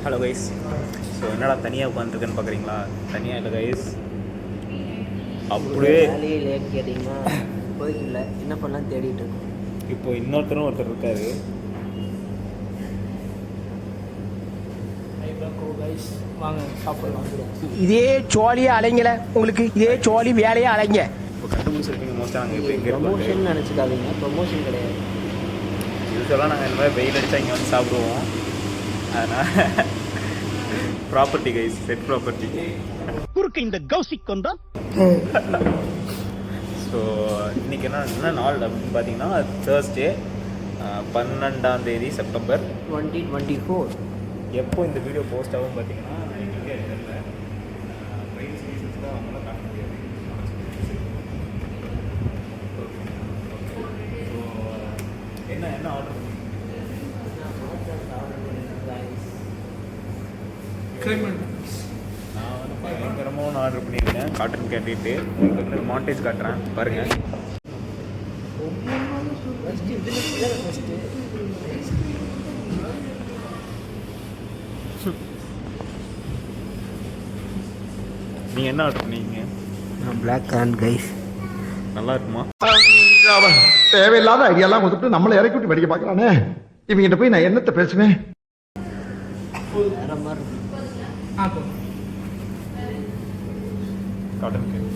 Hello guys. So என்னடா தனியாக உட்காந்துருக்குன்னு பார்க்குறீங்களா? தனியாக இல்லை கைஸ், அப்படியே வேலையே இல்லைன்னு கேட்டிங்கன்னா போய்க்கு இல்லை, என்ன பண்ணலாம் தேடிட்டு இருக்கோம். இப்போ ஒருத்தர் இருக்காரு. வாங்க சாப்பிடலாம். இதே ஜாலியாக அலைங்கல, உங்களுக்கு இதே ஜாலி வேலையாக அலைங்க. இப்போ கண்டுபிடிச்சிருப்பீங்க மோஸ்ட்டாக நாங்கள் இப்போ எங்கே இருக்கோம். ப்ரமோஷன் நினச்சிக்காதீங்க, ப்ரமோஷன் கிடையாது. யூஸ்வலாக நாங்கள் இந்த மாதிரி வெயில் அடித்தா இங்கே வந்து சாப்பிடுவோம். அதனால் ப்ராப்பர்ட்டி கைஸ், செட் ப்ராப்பர்ட்டி. குறுக்கு இந்த கௌசிக் வந்தா. ஸோ இன்றைக்கி என்ன நாள் அப்படின்னு பார்த்தீங்கன்னா தேர்ஸ்டே 12 செப்டம்பர் 2024. எப்போ இந்த வீடியோ போஸ்ட் ஆகும் பார்த்தீங்கன்னா எங்களுக்கே தெரியல. ட்ரெயின் சீசன்ஸில் அவங்களாம் காட்ட முடியாது. ஸோ என்ன ஆர்டர் நான் வந்து பயங்கரமாக ஒன்று ஆர்டர் பண்ணியிருக்கேன். காட்டன் கேண்டிட்டு உங்களுக்கு வந்து மாண்டேஜ் காட்டுறேன் பாருங்கள். நீங்கள் என்ன ஆர்டர் பண்ணீங்க? Black corn guys. நல்லா இருக்குமா? தேவையில்லாத ஐடியாலாம் கொடுத்துட்டு நம்மளை இறக்கி விட்டு வெடிக்க பார்க்கறானே. இவங்கிட்ட போய் நான் என்னத்தை பேசுவேன்? வேற மாதிரி காட்டன் கேண்டி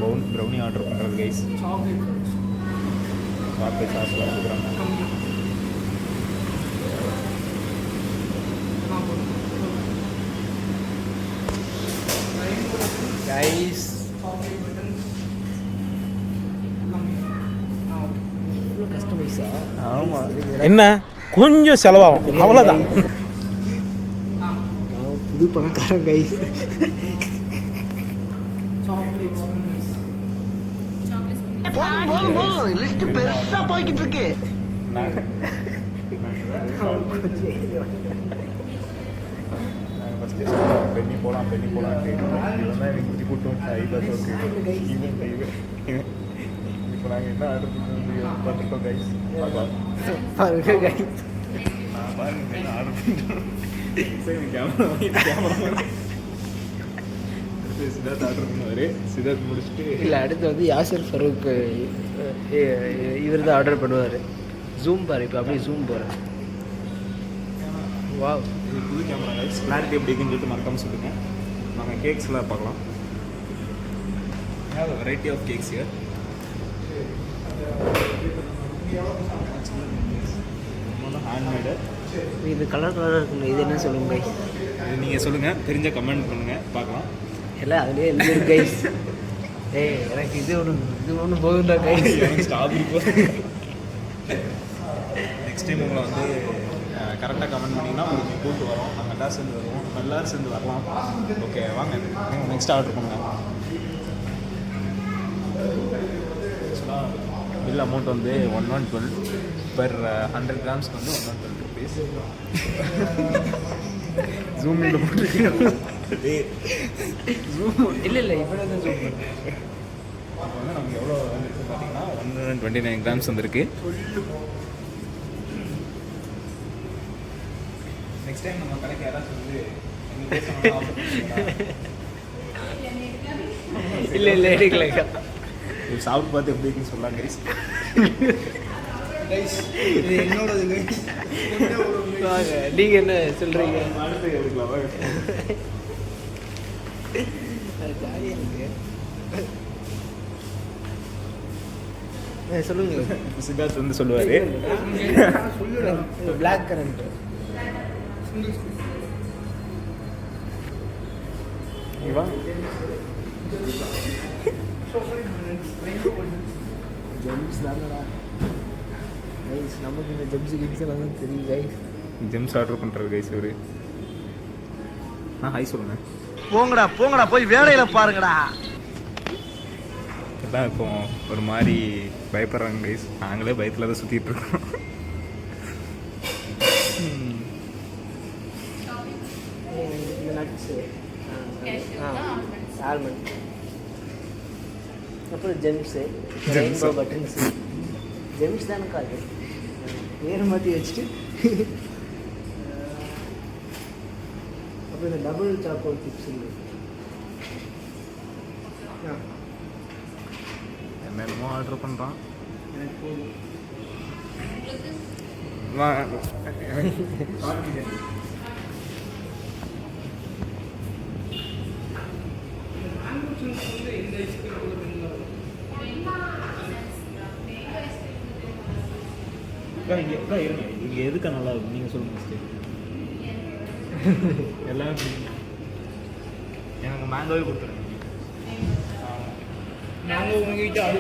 ஒரு ப்ரௌனி ஆர்டர் பண்ணுறது கைஸ். சாக்லேட் சாஸ்லாம் கொடுக்குறாங்க. கைஸ் கஸ்டமைஸா? ஆமாம், என்ன கொஞ்சம் செலவாகும், அவ்வளோதான். புது பணக்காரன் கைஸ். லிஸ்ட் பெருசா போய்கிட்டு இருக்கு. நாங்கள் ஃபஸ்ட்டு பெண்ணி போகலான்ட்டு இவன் தான் எனக்கு குத்தி கூட்டம் ஐபாஸ். ஓகே இப்போ நாங்கள் என்ன ஆர்டர் பண்ணிருக்கோம் கைஸ் பார்க்கலாம். பாருங்க கைஸ், நான் பாருங்க என்ன ஆர்டர் பண்ணிட்டோம். சரி கேமரா சித்தார்த் ஆர்டர் பண்ணுவார். சித்தார்த் முடிச்சுட்டு இல்லை அடுத்து வந்து யாசர் ஃபரூக் இவர் தான் ஆர்டர் பண்ணுவார். ஜூம் பாரு, இப்போ அப்படியே ஜூம் போகிறேன். வாவ், இது புது கேமரா கைஸ். கிளாரிட்டி எப்படி இருக்குன்னு சொல்லிட்டு மறக்காமல் சொல்லுங்கள். நாங்கள் கேக்ஸ்லாம் பார்க்கலாம். Variety of cakes here. Handmade. இது கலர் கலராக இருக்குங்க. இது என்ன சொல்லுங்க கைஸ்? இது நீங்கள் சொல்லுங்கள், தெரிஞ்ச கமெண்ட் பண்ணுங்கள் பார்க்கலாம். எல்லாம் அதுலேயே எழுதிருக்கு கைஸ். ஏய் எனக்கு இது ஒன்று போகுதுண்டா கைஸ். ஸ்ட்ராபெரி போதும். நெக்ஸ்ட் டைம் உங்களை வந்து கரெக்டாக கமெண்ட் பண்ணிங்கன்னா உங்களுக்கு கூப்பிட்டு வரோம். நாங்கள் எல்லோரும் சேர்ந்து வருவோம், நம்ம எல்லோரும் சேர்ந்து வரலாம். ஓகே வாங்க, நீங்கள் நெக்ஸ்ட் ஆர்டர் பண்ணுங்கள். ஆக்சுவலாக பில் அமௌண்ட் வந்து 112 பெர் 100 கிராம்ஸ்க்கு வந்து 112 ருபீஸ். ஜூமில் போட்டுருக்கேன். இல்லை இப்படி தான் ஜூம் பண்ணுறேன். இப்போ வந்து நமக்கு எவ்வளோ வந்துருக்கு பார்த்தீங்கன்னா 129 கிராம்ஸ் வந்துருக்கு. நெக்ஸ்ட் டைம் நம்ம கடைக்கு யாராச்சும் வந்து இல்லை எடுக்கல. இது சாப்பிட்டு பார்த்து எப்படி இருக்குன்னு சொல்லலாம் கைஸ். இது என்னோடது கைஸ். நீங்கள் என்ன சொல்கிறீங்க? அடுத்து எடுக்கலாமா? ஜாலியாக இருக்கு. சொல்லுங்க. சித்தார்த் வந்து சொல்லுவார். பிளாக் கரண்ட் ஜெம்ஸ் தானடா கைஸ். நமக்கு இந்த ஜெம்ஸ் கிங்ஸ் எல்லாம் தான் தெரியும் கைஸ். ஜெம்ஸ் ஆர்டர் பண்ணுறது கைஸ். இவர் ஹாய் சொல்லுங்கள். போங்கடா போய் வேலையில பாருங்கடா. எல்லாம் இப்போ ஒரு மாதிரி பயப்படுறாங்க கைஸ். நாங்களே பயத்தில் தான் சுற்றிட்டு இருக்கோம். இந்த நட்ஸு ஆல்மண்ட் அப்புறம் ஜெம்ஸு ரெயின்போ பட்டன்ஸு ஜெம்ஸ் தானக்கா அது பேர் மாற்றி வச்சுட்டு அப்புறம் இந்த டபுள் சாக்கோல் சிப்ஸ் என்னென்னமோ ஆர்டர் பண்ணுறான். எனக்கு போதும். இங்கே எதுக்கா நல்லா இருக்கும் நீங்கள் சொல்லுங்கள் மிஸ்டேக். எல்லாமே எனக்கு மேங்கோவே கொடுத்துருங்க. நாங்கள் உங்ககிட்ட அது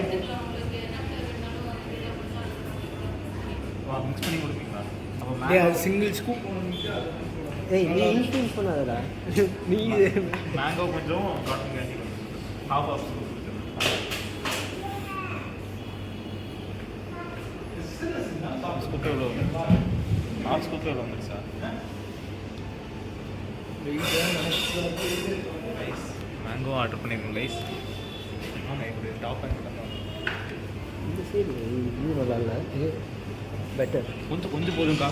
மிக்ஸ் பண்ணி கொடுப்பீங்களா? அப்போ அது சிங்கிள் ஸ்கூப் ஏய் நீ இன்ஃப்ளூன்ஸ் பண்ணாதடா நீ மேங்கோ கொஞ்சம் cotton candy half of scoop எவ்வளோ ஹாஃப் ஸ்கூப் எவ்வளோ வந்துச்சு சார்? மேங்கோ ஆர்டர் பண்ணியிருக்கோம் கைஸ். ஆமாம் இப்படி டாப் பண்ணி இந்த சைடு இது நல்லா இல்லை இது பெட்டர். கொஞ்சம் போதும்க்கா.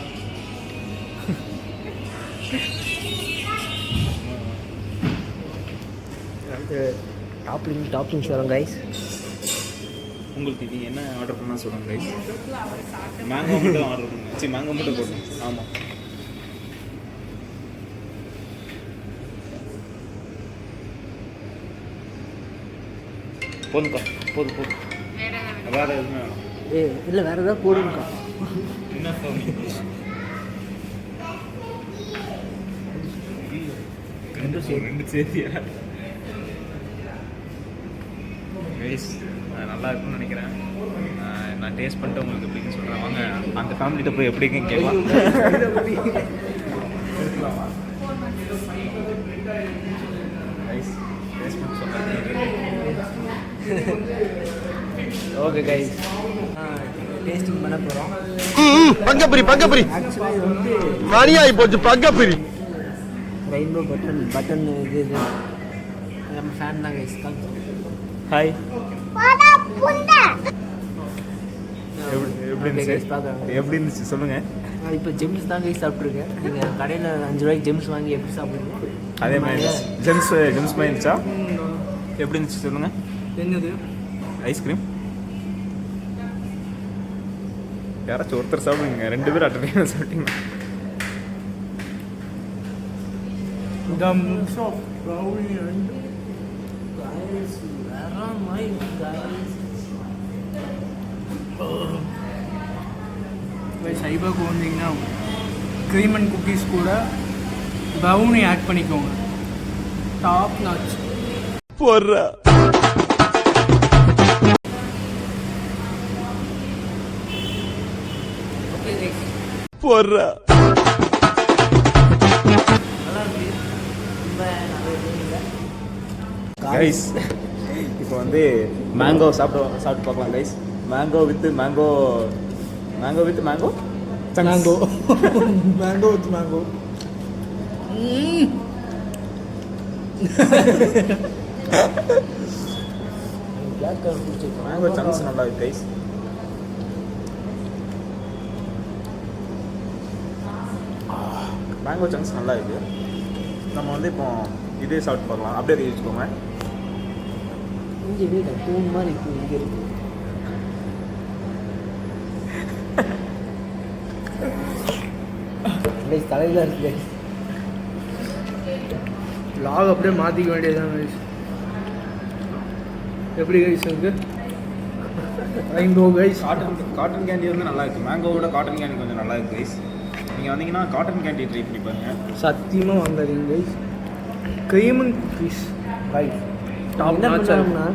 அடுத்து டாப்பிங்ஸ் வரும் கைஸ். உங்களுக்கு நீங்கள் என்ன ஆர்டர் பண்ணால் சொல்லுங்கள் கைஸ். மேங்கோ மட்டும் ஆர்டர் பண்ணுங்க. சரி மேங்கோ மட்டும் போடுங்க. ஆமாம் போதும்க்கா போதும் வேறு எதுவுமே வேணும். இல்லை வேறு ஏதாவது போடுங்கக்கா. என்ன ரெண்டு சேர்த்தியா கைஸ்? நல்லா இருக்கும்னு நினைக்கிறேன். நான் டேஸ்ட் பண்ணிட்டு உங்களுக்கு எப்படின்னு சொல்கிறேன். வாங்க அந்த ஃபேமிலிகிட்ட போய் எப்படி இருக்குன்னு கேட்கலாம். கைஸ் டேஸ்ட் பண்ணி சொல்கிறேன். ஓகே கைஸ் டேஸ்டிங் பண்ண போகிறோம். பங்கப்பிரி ஆக்சுவலி இது வந்து மணியாகி போச்சு பங்கப்பிரி. ரெயின்போ பட்டன் இது நம்ம ஃபேன் தான் கைஸ். ஹாய் எப்படி இருந்துச்சு சொல்லுங்கள். இப்போ ஜெம்ஸ் தான் கைஸ் சாப்பிட்ருக்கேன். நீங்கள் கடையில் 5 ரூபாய்க்கு ஜெம்ஸ் வாங்கி எப்படி சாப்பிடுங்க அதே மாதிரி ஜெம்ஸ் மாதிரி இருந்துச்சா? எப்படி இருந்துச்சு சொல்லுங்கள். என்னது ஐஸ்கிரீம் யாராச்சும் ஒருத்தர் சாப்பிடுங்க. 2 பேர் அட்டை சாப்பிட்டீங்க. gums of brownie and guys where are my guys? சைபாக்கு வந்தீங்கன்னா க்ரீம் அண்ட் குக்கீஸ் கூட ப்ரௌனி ஆட் பண்ணிக்கோங்க. டாப் நாச் போடுறா போடுறா கைஸ் இப்போ வந்து மேங்கோ சாப்பிட்டு பார்க்கலாம் guys. Mango with mango mango with mango mango mango with mango. Mango chunks நல்லா இருக்கு கைஸ். மேங்கோ சங்க்ஸ் நல்லா இருக்கு. நம்ம வந்து இப்போ இதே சாப்பிட்டு பார்க்கலாம். அப்படியே வச்சுக்கோங்க. இங்கே வீடு தூண் மாதிரி இருக்குது. இங்கே இருக்கு தலையில் இருக்கு. லாக் அப்படியே மாற்றிக்க வேண்டியதுதான் கைஸ். எப்படி கைஸ் இருக்கு ரெயின்போ கைஸ்? காட்டன் கேண்டி வந்து நல்லா இருக்குது. மேங்கோவோட காட்டன் கேண்டி கொஞ்சம் நல்லா இருக்குது கைஸ். நீங்கள் வந்தீங்கன்னா காட்டன் கேண்டி ட்ரை பண்ணி பாருங்கள். சத்தியமாக வாங்காதீங்க guys. Cream and cookies right top என்ன நாச். பண்ணுறாங்கன்னா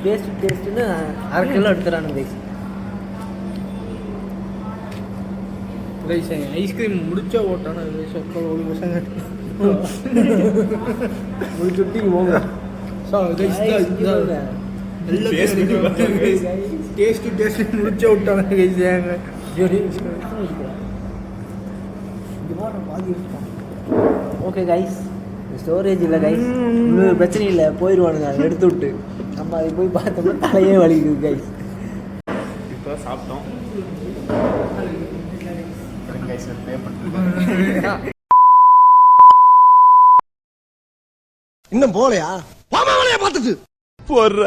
டேஸ்ட்டுன்னு 1/2 கிலோ எடுத்துறானு கைஸ். கைஸ் ஐஸ்கிரீம் முடிச்சா ஓட்டானா கைஸ். ஒரு பசங்க முடிச்சுட்டு போங்க. கைஸ் டேஸ்ட் முடிச்சா விட்டாங்க கைஸ். ஏங்க ஓகே கைஸ் ஸ்டோரேஜ் இல்லை கைஸ். இன்னொரு பிரச்சனை இல்லை போயிடுவானுங்க எடுத்து விட்டு. நம்ம அதை போய் பார்த்தோம்னா தலையே வலிக்குது கைஸ். இப்போ சாப்பிட்டோம். கைஸ் பே பண்ணிட்டு இன்னும் போலையா பார்த்துட்டு போடுற